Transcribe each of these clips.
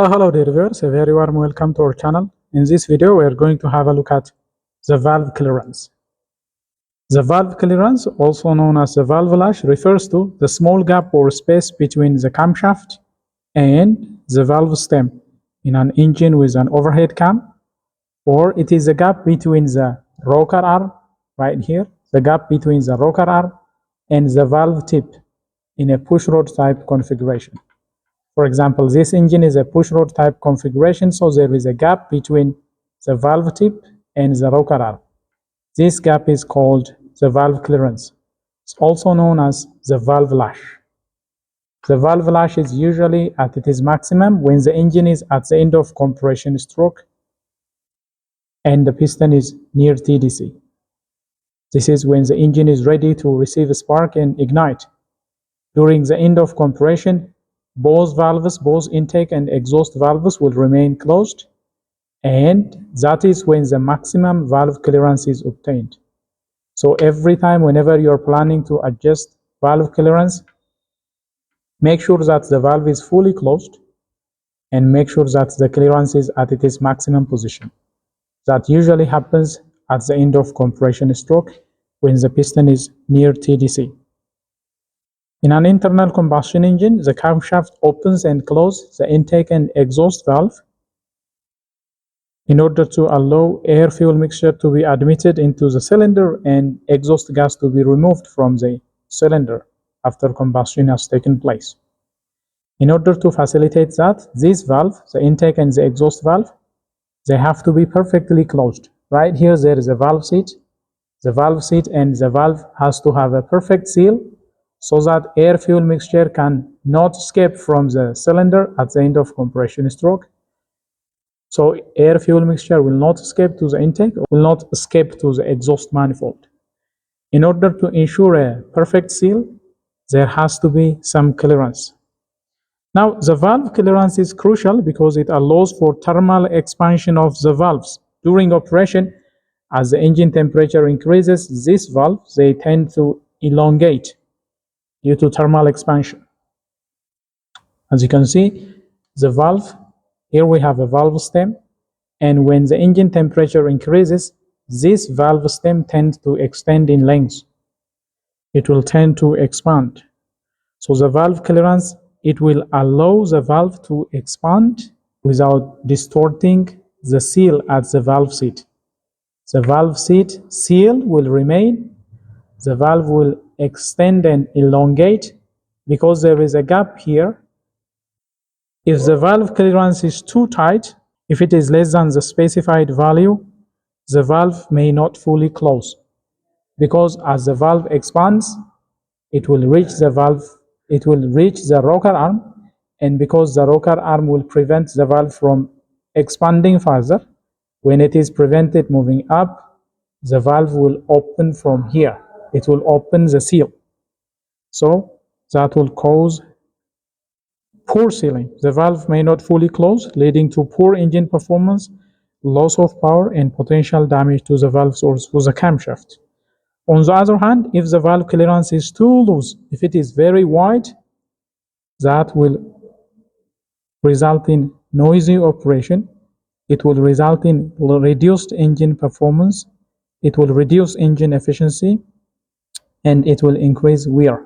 Hello dear viewers, a very warm welcome to our channel. In this video we are going to have a look at the valve clearance. The valve clearance, also known as the valve lash, refers to the small gap or space between the camshaft and the valve stem in an engine with an overhead cam, or it is a gap between the rocker arm, right here, the gap between the rocker arm and the valve tip in a pushrod type configuration. For example, this engine is a pushrod type configuration, so there is a gap between the valve tip and the rocker arm. This gap is called the valve clearance. It's also known as the valve lash. The valve lash is usually at its maximum when the engine is at the end of compression stroke and the piston is near TDC. This is when the engine is ready to receive a spark and ignite. During the end of compression, both valves, both intake and exhaust valves will remain closed, and that is when the maximum valve clearance is obtained. So every time whenever you're planning to adjust valve clearance, make sure that the valve is fully closed and make sure that the clearance is at its maximum position. That usually happens at the end of compression stroke when the piston is near TDC. In an internal combustion engine, the camshaft opens and closes the intake and exhaust valve in order to allow air-fuel mixture to be admitted into the cylinder and exhaust gas to be removed from the cylinder after combustion has taken place. In order to facilitate that, this valve, the intake and the exhaust valve, they have to be perfectly closed. Right here there is a valve seat. The valve seat and the valve has to have a perfect seal so that air-fuel mixture can not escape from the cylinder at the end of compression stroke. So air-fuel mixture will not escape to the intake, will not escape to the exhaust manifold. In order to ensure a perfect seal, there has to be some clearance. Now, the valve clearance is crucial because it allows for thermal expansion of the valves. During operation, as the engine temperature increases, these valves, they tend to elongate due to thermal expansion. As you can see, the valve, here we have a valve stem, and when the engine temperature increases, this valve stem tends to extend in length. It will tend to expand. So the valve clearance, it will allow the valve to expand without distorting the seal at the valve seat. The valve seat seal will remain. The valve will extend and elongate because there is a gap here. If the valve clearance is too tight, if it is less than the specified value, the valve may not fully close because as the valve expands, it will reach the rocker arm, and because the rocker arm will prevent the valve from expanding further, when it is prevented moving up, the valve will open from here. It will open the seal. So that will cause poor sealing. The valve may not fully close, leading to poor engine performance, loss of power, and potential damage to the valves or to the camshaft. On the other hand, if the valve clearance is too loose, if it is very wide, that will result in noisy operation. It will result in reduced engine performance. It will reduce engine efficiency, and it will increase wear.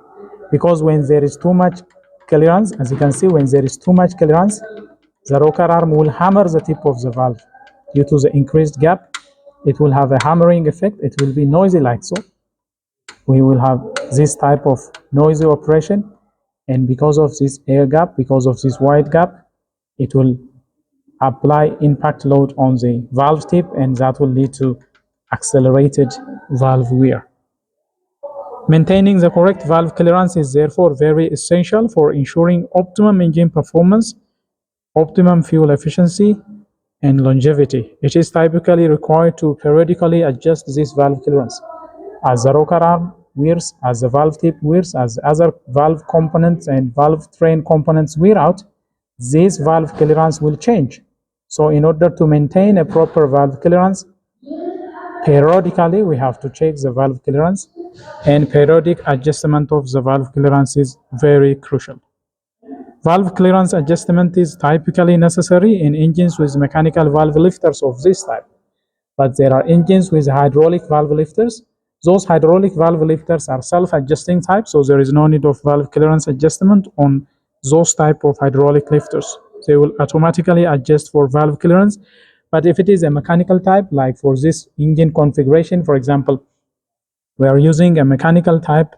Because when there is too much clearance, as you can see, when there is too much clearance, the rocker arm will hammer the tip of the valve. Due to the increased gap, it will have a hammering effect. It will be noisy like so. We will have this type of noisy operation, and because of this air gap, because of this wide gap, it will apply impact load on the valve tip, and that will lead to accelerated valve wear. Maintaining the correct valve clearance is therefore very essential for ensuring optimum engine performance, optimum fuel efficiency, and longevity. It is typically required to periodically adjust this valve clearance. As the rocker arm wears, as the valve tip wears, as other valve components and valve train components wear out, this valve clearance will change. So in order to maintain a proper valve clearance, periodically we have to check the valve clearance, and periodic adjustment of the valve clearance is very crucial. Valve clearance adjustment is typically necessary in engines with mechanical valve lifters of this type, but there are engines with hydraulic valve lifters. Those hydraulic valve lifters are self-adjusting type, so there is no need of valve clearance adjustment on those type of hydraulic lifters. They will automatically adjust for valve clearance. But if it is a mechanical type, like for this engine configuration, for example, we are using a mechanical type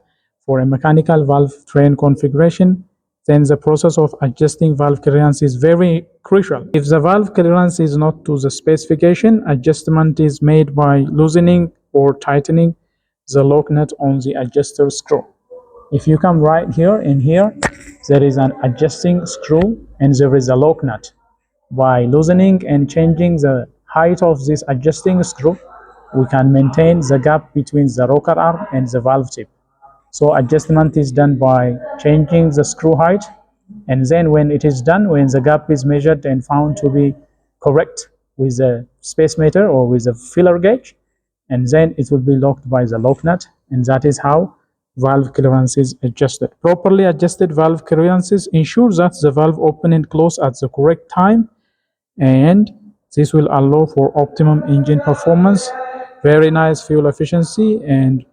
for a mechanical valve train configuration, then the process of adjusting valve clearance is very crucial. If the valve clearance is not to the specification, adjustment is made by loosening or tightening the lock nut on the adjuster screw. If you come right here, in here, there is an adjusting screw and there is a lock nut. By loosening and changing the height of this adjusting screw, we can maintain the gap between the rocker arm and the valve tip. So adjustment is done by changing the screw height, and then when it is done, when the gap is measured and found to be correct with a space meter or with a filler gauge, and then it will be locked by the lock nut, and that is how valve clearance is adjusted. Properly adjusted valve clearances ensure that the valve open and close at the correct time, and this will allow for optimum engine performance, very nice fuel efficiency, and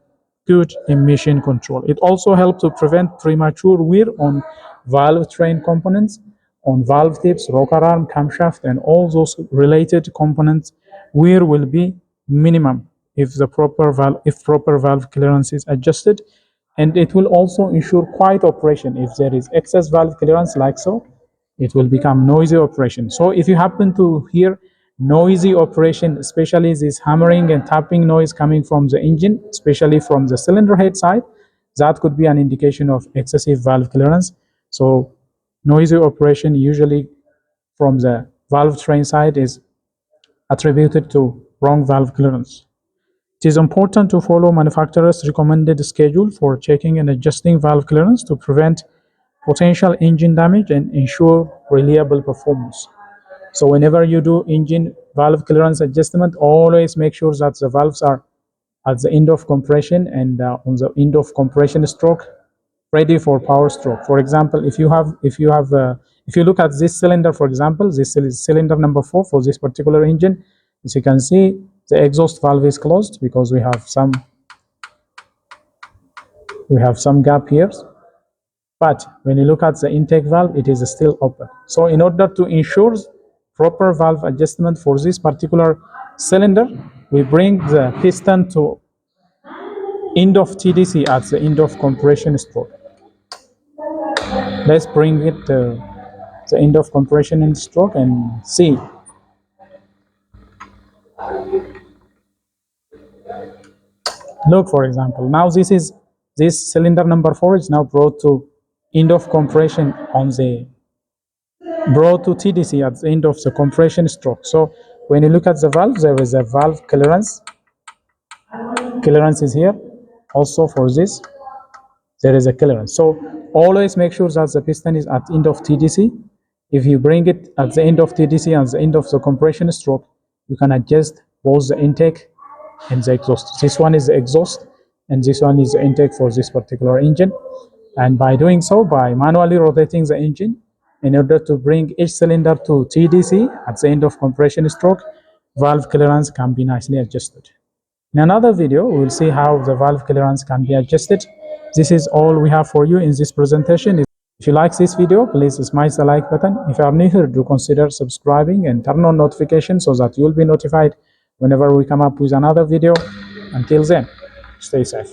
good emission control. It also helps to prevent premature wear on valve train components, on valve tips, rocker arm, camshaft, and all those related components. Wear will be minimum if proper valve clearance is adjusted, and it will also ensure quiet operation. If there is excess valve clearance like so, it will become noisy operation. So if you happen to hear noisy operation, especially this hammering and tapping noise coming from the engine, especially from the cylinder head side, that could be an indication of excessive valve clearance. So noisy operation usually from the valve train side is attributed to wrong valve clearance. It is important to follow manufacturer's recommended schedule for checking and adjusting valve clearance to prevent potential engine damage and ensure reliable performance. So whenever you do engine valve clearance adjustment, always make sure that the valves are at the end of compression and on the end of compression stroke, ready for power stroke. For example, if you look at this cylinder, for example, this is cylinder number 4 for this particular engine. As you can see, the exhaust valve is closed because we have some gap here. But when you look at the intake valve, it is still open. So in order to ensure proper valve adjustment for this particular cylinder, we bring the piston to end of TDC at the end of compression stroke. Let's bring it to the end of compression and stroke and see. Look, for example, now this cylinder number 4 is now brought to end of compression brought to TDC at the end of the compression stroke. So when you look at the valve, there is a valve clearance. Clearance is here. Also for this, there is a clearance. So always make sure that the piston is at end of TDC. If you bring it at the end of TDC and the end of the compression stroke, you can adjust both the intake and the exhaust. This one is the exhaust and this one is the intake for this particular engine. And by doing so, by manually rotating the engine in order to bring each cylinder to TDC at the end of compression stroke, valve clearance can be nicely adjusted. In another video, we will see how the valve clearance can be adjusted. This is all we have for you in this presentation. If you like this video, please smash the like button. If you are new here, do consider subscribing and turn on notifications so that you will be notified whenever we come up with another video. Until then, stay safe.